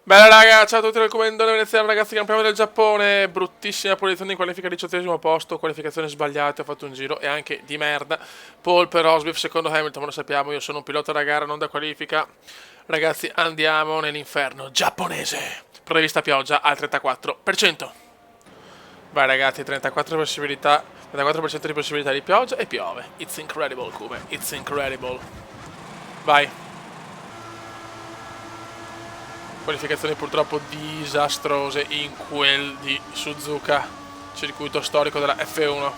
Bella raga, ciao a tutti dal comandante veneziano, ragazzi, campione del Giappone. Bruttissima posizione in qualifica, 18° posto, qualificazione sbagliata, ho fatto un giro e anche di merda. Pole per Rosberg, secondo Hamilton, ma lo sappiamo, io sono un pilota da gara, non da qualifica. Ragazzi, andiamo nell'inferno giapponese. Prevista pioggia al 34%. Vai ragazzi, 34 possibilità, 34% di possibilità di pioggia e piove. It's incredible, Kume, it's incredible. Vai. Qualificazioni purtroppo disastrose in quel di Suzuka, circuito storico della F1.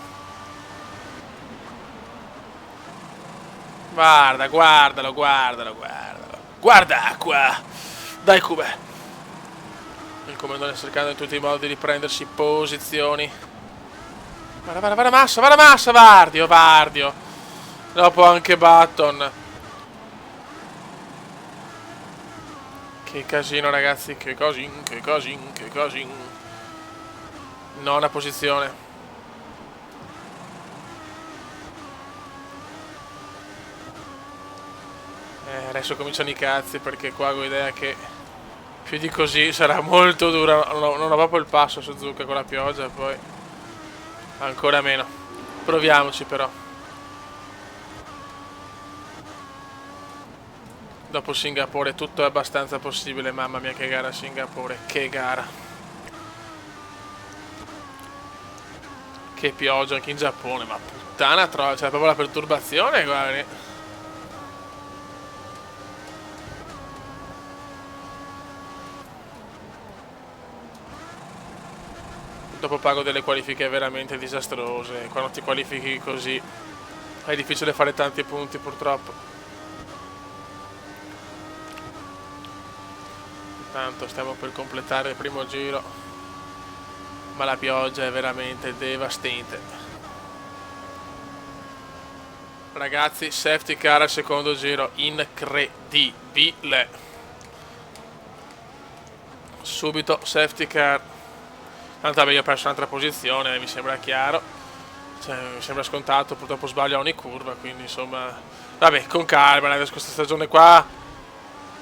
Guarda, guardalo, guardalo, guardalo. Guarda qua! Dai Cube! Il comandante cercando in tutti i modi di riprendersi posizioni. Vada massa, Vardio, Vardio. Dopo anche Button. Che casino ragazzi, che casino. Nona posizione. Adesso cominciano i cazzi perché qua ho idea che più di così sarà molto dura. Non ho proprio il passo Suzuka con la pioggia, poi ancora meno. Proviamoci però. Dopo Singapore tutto è abbastanza possibile, mamma mia che gara Singapore, che gara. Che pioggia anche in Giappone, ma puttana troia, c'è proprio la perturbazione, guardi. Dopo pago delle qualifiche veramente disastrose, quando ti qualifichi così è difficile fare tanti punti purtroppo. Intanto stiamo per completare il primo giro, ma la pioggia è veramente devastante. Ragazzi, safety car al secondo giro, incredibile. Subito safety car. Tanto vabbè, io ho perso un'altra posizione, mi sembra chiaro. Cioè, mi sembra scontato, purtroppo sbaglio a ogni curva, quindi insomma... Vabbè, con calma, ragazzi, questa stagione qua...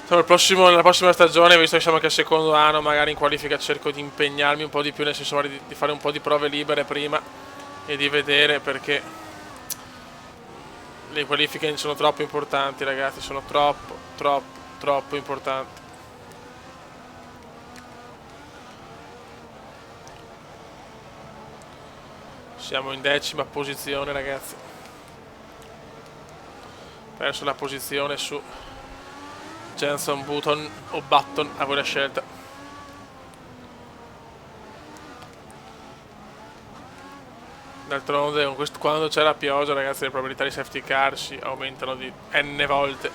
Nella prossima stagione, visto che siamo anche al secondo anno, magari in qualifica cerco di impegnarmi un po' di più, nel senso di fare un po' di prove libere prima e di vedere, perché le qualifiche sono troppo importanti, ragazzi, sono troppo importanti. Siamo in 10ª posizione, ragazzi. Perso la posizione su Jenson Button o Button, a voi la scelta. D'altronde quando c'è la pioggia, ragazzi, le probabilità di safety car si aumentano di n volte. Il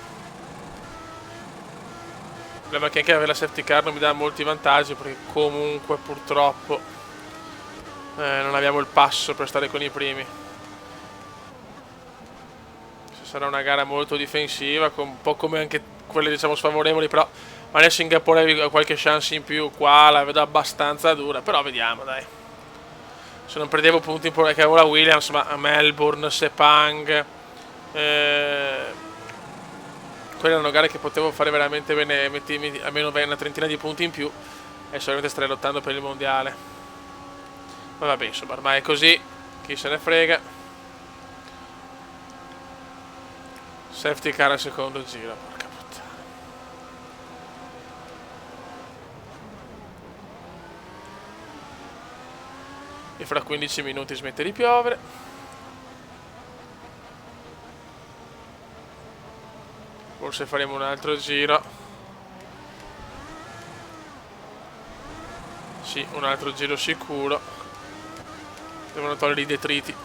problema è che anche avere la safety car non mi dà molti vantaggi, perché comunque purtroppo non abbiamo il passo per stare con i primi. Sarà una gara molto difensiva, un po' come anche quelle diciamo sfavorevoli, però magari Singapore ha qualche chance in più, qua la vedo abbastanza dura, però vediamo dai. Se non perdevo punti che avevo la Williams, ma a Melbourne, Sepang, quelle erano gare che potevo fare veramente bene, mettermi almeno una trentina di punti in più e solamente starei lottando per il mondiale. Ma vabbè, insomma, ormai è così, chi se ne frega. Safety car al secondo giro, porca puttana. E fra 15 minuti smette di piovere. Forse faremo un altro giro. Sì, un altro giro sicuro. Devono togliere i detriti.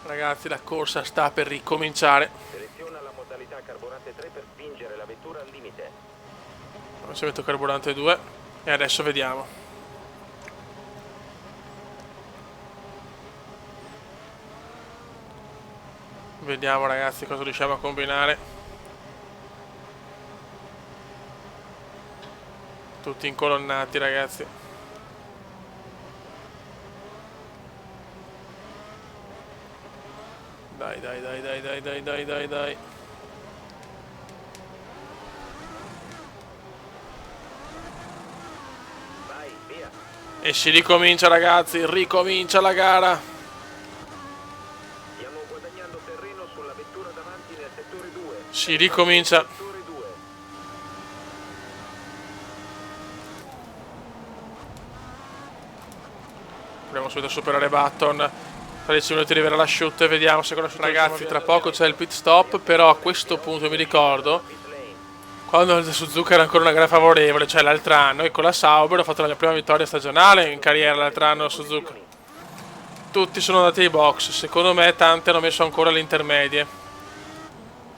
Ragazzi, la corsa sta per ricominciare. Seleziona la modalità carburante 3 per spingere la vettura al limite. Adesso metto carburante 2 e adesso vediamo. Vediamo ragazzi cosa riusciamo a combinare. Tutti incolonnati, ragazzi. Dai. E si ricomincia, ragazzi, ricomincia la gara. Stiamo guadagnando terreno sulla vettura davanti nel settore 2. Si ricomincia. Settore 2. Proviamo subito a superare Button. 13 minuti arriverà la shoot e vediamo se conosciamo. Ragazzi, tra poco c'è il pit stop, però a questo punto mi ricordo quando il Suzuka era ancora una gara favorevole, cioè l'altro anno, e con la Sauber ho fatto la mia prima vittoria stagionale in carriera l'altro anno a Suzuka. Tutti sono andati ai box, secondo me tanti hanno messo ancora le intermedie.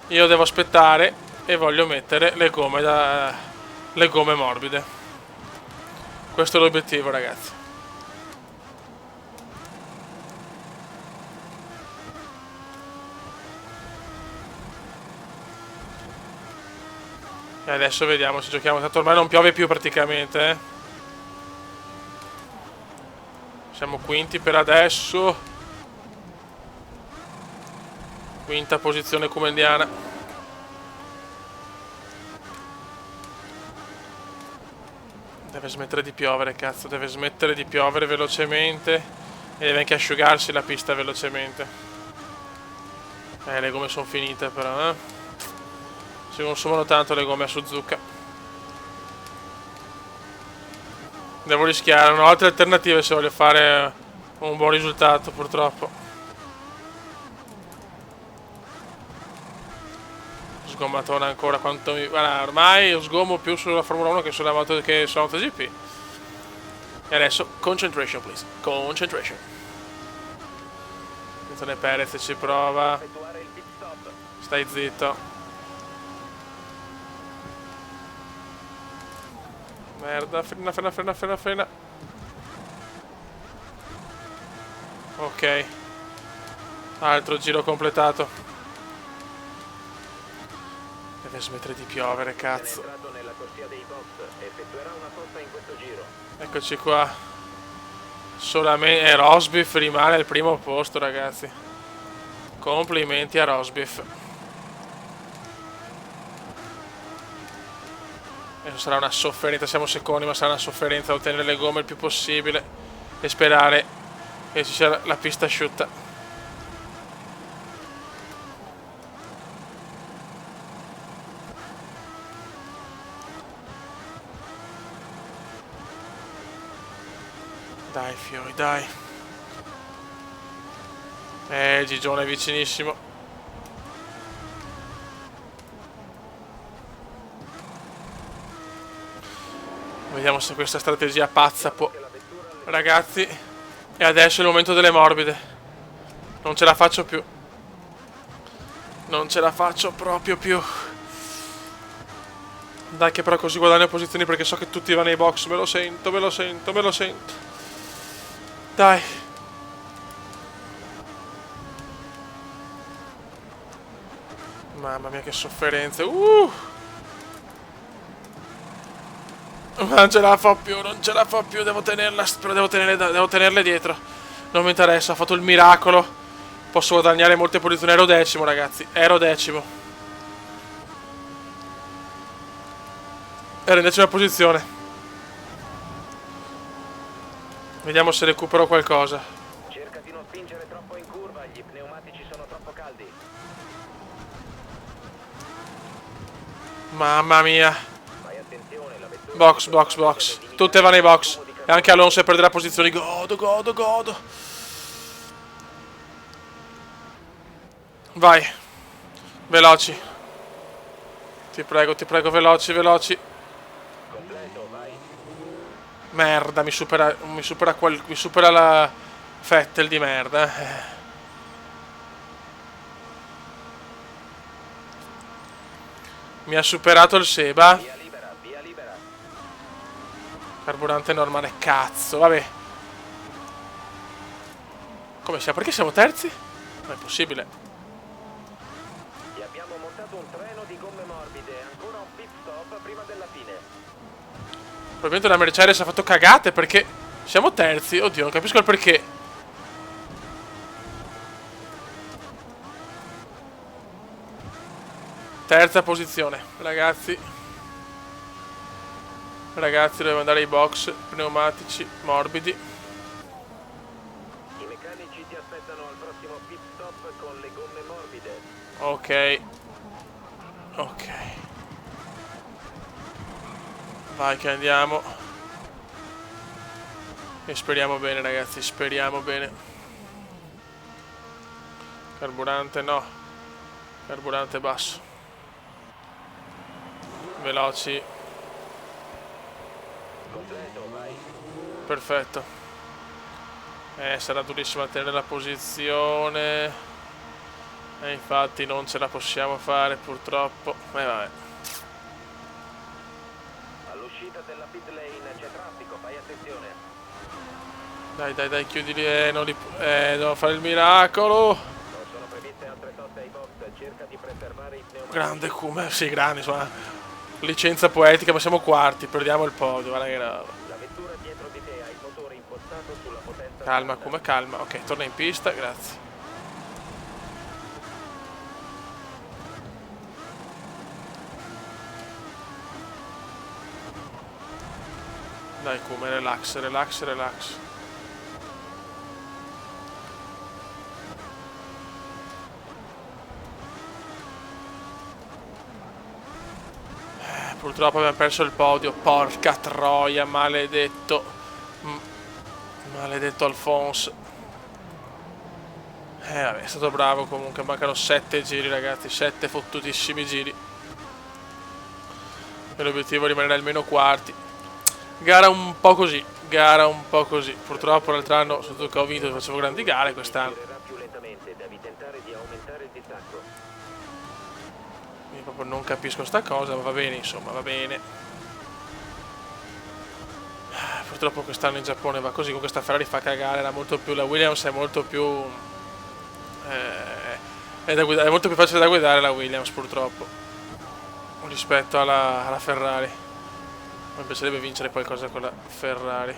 Io devo aspettare e voglio mettere le gomme morbide. Questo è l'obiettivo, ragazzi. E adesso vediamo se giochiamo, tanto ormai non piove più praticamente, Siamo quinti per adesso. Quinta posizione comendiana. Deve smettere di piovere, cazzo, deve smettere di piovere velocemente. E deve anche asciugarsi la pista velocemente. Le gomme sono finite però, Si consumano tanto le gomme a Suzuka. Devo rischiare, non ho altre alternative se voglio fare un buon risultato, purtroppo. Sgommatona ancora quanto mi... Guarda, ormai io sgommo più sulla Formula 1 che sulla MotoGP. E adesso, concentration please, concentration. Antonio Perez ci prova. Stai zitto. Merda, frena. Ok. Altro giro completato. Deve smettere di piovere, cazzo. Eccoci qua. Solamente Rosbiff rimane al primo posto, ragazzi. Complimenti a Rosbiff. Adesso sarà una sofferenza, siamo secondi, ma sarà una sofferenza ottenere le gomme il più possibile e sperare che ci sia la pista asciutta. Dai fiori, dai. Gigione è vicinissimo. Vediamo se questa strategia pazza può... Ragazzi, e adesso è il momento delle morbide. Non ce la faccio più. Non ce la faccio proprio più. Dai che però così guadagno posizioni perché so che tutti vanno nei box. Me lo sento. Dai. Mamma mia che sofferenze. Non ce la fa più, devo tenerla, però devo tenerle dietro. Non mi interessa, ha fatto il miracolo. Posso guadagnare molte posizioni, ero decimo, ragazzi, ero in decima posizione. Vediamo se recupero qualcosa. Cerca di non spingere troppo in curva, gli pneumatici sono troppo caldi. Mamma mia. Box. Tutte vanno ai box. E anche Alonso perderà posizioni. Godo. Vai. Veloci. Ti prego, veloci. Completo, vai. Merda, mi supera la Vettel di merda. Mi ha superato il Seba. Via libera. Carburante normale, cazzo, vabbè. Come siamo? Perché siamo terzi? Non è possibile. Ti abbiamo montato un treno di gomme morbide, ancora un pit stop prima della fine. Probabilmente la Mercedes ha fatto cagate perché siamo terzi. Oddio, non capisco il perché. Terza posizione, ragazzi. Ragazzi, dobbiamo andare ai box pneumatici morbidi. I meccanici ti aspettano al prossimo pit stop con le gomme morbide. Ok. Ok. Vai che andiamo. E speriamo bene, ragazzi, speriamo bene. Carburante no. Carburante basso. Veloci. Completo, vai. Perfetto. Sarà durissimo tenere la posizione. E infatti non ce la possiamo fare purtroppo. Vabbè. All'uscita della pit lane c'è traffico, fai attenzione. Dai, chiudili. Devo fare il miracolo. Non sono previste altre soste ai box, cerca di preservare i pneumatici. Grande come. Sì, grande, insomma. Licenza poetica, ma siamo quarti. Perdiamo il podio. Guarda che roba. La vettura dietro di te ha il motore impostato sulla potenza. Calma, come calma. Ok, torna in pista, grazie. Dai, come, relax, relax, relax. Purtroppo abbiamo perso il podio. Porca troia, maledetto. Maledetto Alfonso. Vabbè, è stato bravo comunque. Mancano 7 giri, ragazzi. 7 fottutissimi giri. E l'obiettivo è rimanere almeno quarti. Gara un po' così. Gara un po' così. Purtroppo l'altro anno, soprattutto che ho vinto, facevo grandi gare. Quest'anno Girerà più lentamente, devi tentare di aumentare il distacco. io proprio non capisco sta cosa, ma va bene, insomma, va bene. Purtroppo quest'anno in Giappone va così. Con questa Ferrari fa cagare. Era molto più. La Williams è molto più. È molto più facile da guidare la Williams, purtroppo, rispetto alla Ferrari. Mi piacerebbe vincere qualcosa con la Ferrari.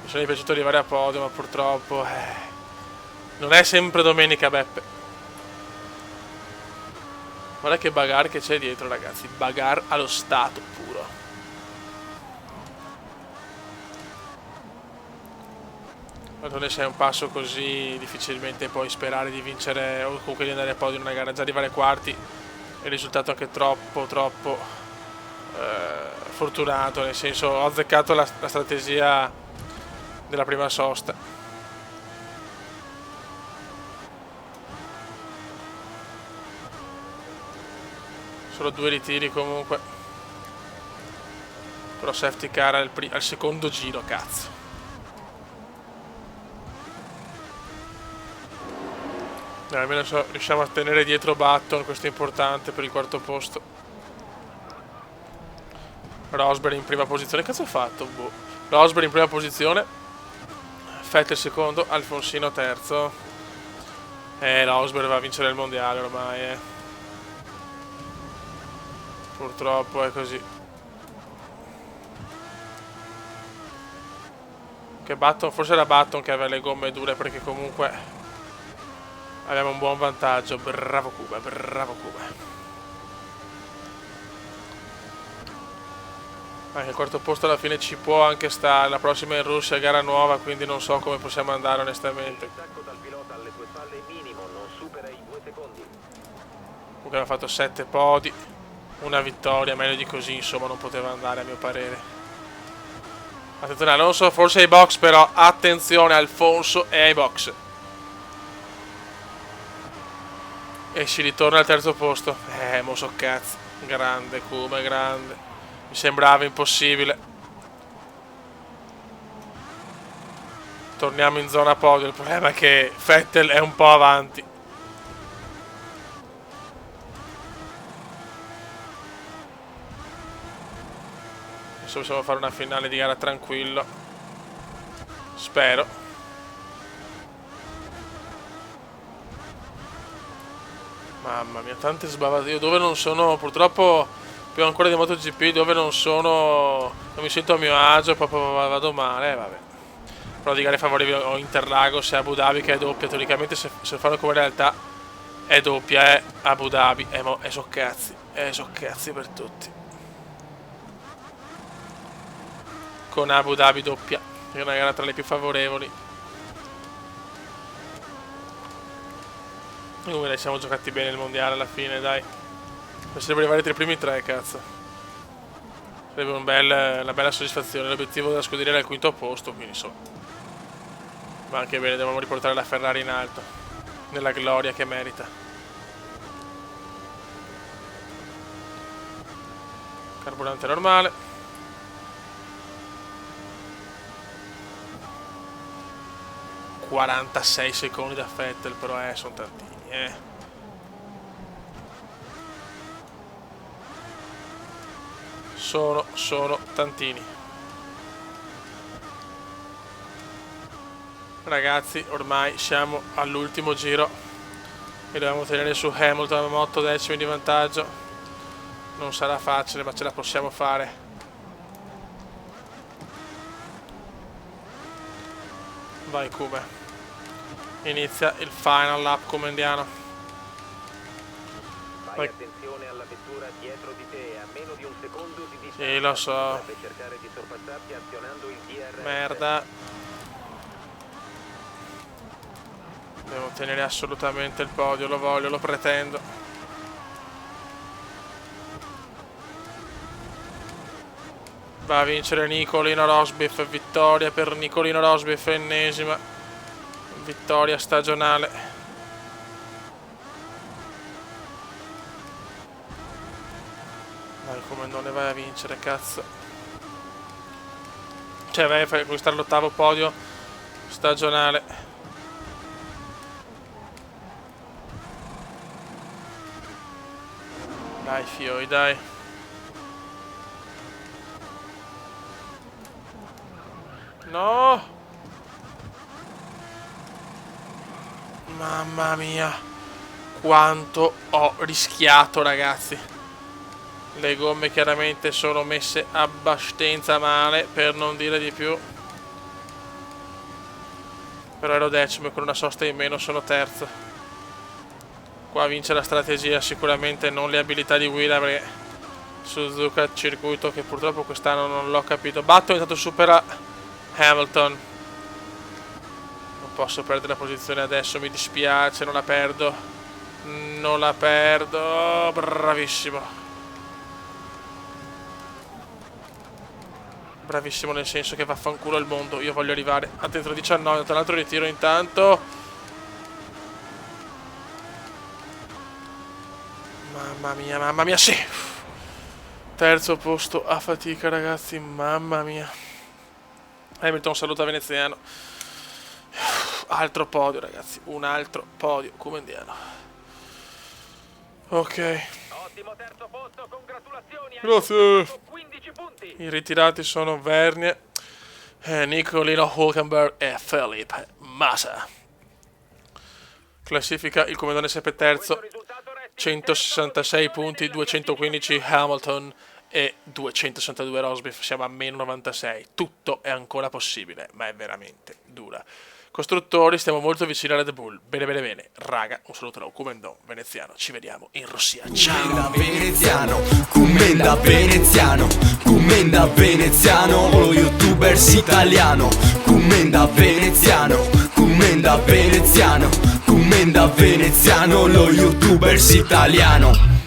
Mi sarebbe piaciuto arrivare a podio, ma purtroppo non è sempre domenica, Beppe. Guarda che bagarre che c'è dietro, ragazzi. Bagarre allo stato puro. Quando ne sei un passo così, difficilmente puoi sperare di vincere o comunque di andare a podio in una gara. Già arrivare quarti è il risultato anche troppo fortunato, nel senso ho azzeccato la strategia della prima sosta. Solo 2 ritiri comunque. Però safety car al secondo giro, cazzo. Almeno riusciamo a tenere dietro Button, questo è importante per il quarto posto. Rosberg in prima posizione, cazzo ha fatto? Boh. Rosberg in prima posizione, Vettel secondo, Alfonsino terzo. Rosberg va a vincere il mondiale ormai, Purtroppo è così. Che Button, forse era Button che aveva le gomme dure, perché comunque abbiamo un buon vantaggio. Bravo Cuba, bravo Cuba. Anche il quarto posto alla fine ci può anche stare. La prossima è in Russia, gara nuova, quindi non so come possiamo andare onestamente. Il distacco dal pilota alle tue spalle minimo, non supera i 2 secondi. Comunque abbiamo fatto 7 podi, una vittoria, meglio di così insomma non poteva andare a mio parere. Attenzione Alonso, forse ai box, però attenzione, Alfonso è ai box. E si ritorna al terzo posto. Mo so cazzo. Grande Kuma, grande. Mi sembrava impossibile. Torniamo in zona podio. Il problema è che Vettel è un po' avanti. Adesso possiamo fare una finale di gara tranquillo. Spero. Mamma mia, tante sbavature. Io dove non sono, purtroppo, più ancora di MotoGP, dove non sono, non mi sento a mio agio, proprio vado male, vabbè. Però di gare favorevoli ho Interlagos e Abu Dhabi che è doppia. Teoricamente se fanno come realtà È doppia, Abu Dhabi, e so cazzi per tutti. Con Abu Dhabi doppia, che è una gara tra le più favorevoli. Comunque siamo giocati bene il mondiale alla fine, dai. Sarebbe arrivare tra i primi tre, cazzo. Sarebbe una bella soddisfazione. L'obiettivo della scuderia era il quinto posto, quindi insomma. Ma anche bene, dobbiamo riportare la Ferrari in alto, nella gloria che merita. Carburante normale. ...46 secondi da Vettel, però sono tantini, Sono tantini. Ragazzi, ormai siamo all'ultimo giro e dobbiamo tenere su Hamilton a 8 decimi di vantaggio. Non sarà facile, ma ce la possiamo fare. Vai Cube. Inizia il final lap comendiano. Fai attenzione alla vettura dietro di te, a meno di un secondo di distanza. Sì, lo so. Dovrebbe cercare di sorpassarti azionando il DRS. Merda. Devo tenere assolutamente il podio, lo voglio, lo pretendo. Va a vincere Nicolino Rosberg, vittoria per Nicolino Rosberg, ennesima vittoria stagionale. Dai, come non ne vai a vincere, cazzo. Cioè vai a conquistare l'8º podio stagionale. Dai fioi, dai. No! Mamma mia, quanto ho rischiato, ragazzi. Le gomme chiaramente sono messe abbastanza male, per non dire di più. Però ero decimo e con una sosta in meno sono terzo. Qua vince la strategia, sicuramente non le abilità di guida, perché Suzuka circuito che purtroppo quest'anno non l'ho capito. Button intanto supera Hamilton. Posso perdere la posizione adesso, mi dispiace, non la perdo. Non la perdo. Bravissimo. Bravissimo nel senso che vaffanculo il mondo. Io voglio arrivare a dentro 19. Tra l'altro ritiro intanto. Mamma mia, sì. Terzo posto a fatica, ragazzi. Mamma mia. Hamilton saluta veneziano. Altro podio, ragazzi, un altro podio comendiano. Ok. Ottimo terzo posto, congratulazioni. Grazie. 15 punti. I ritirati sono Vergne, Nicolino Hülkenberg e Felipe Massa. Classifica il comandante sempre terzo, 166 punti, 215 Hamilton e 262 Rosberg. Siamo a meno 96. Tutto è ancora possibile, ma è veramente dura. Costruttori, stiamo molto vicini a Red Bull. Bene. Raga, un saluto da un Commendon veneziano. Ci vediamo in Russia. Ciao. Commenda veneziano, lo youtubers italiano. Commenda veneziano, lo youtubers italiano.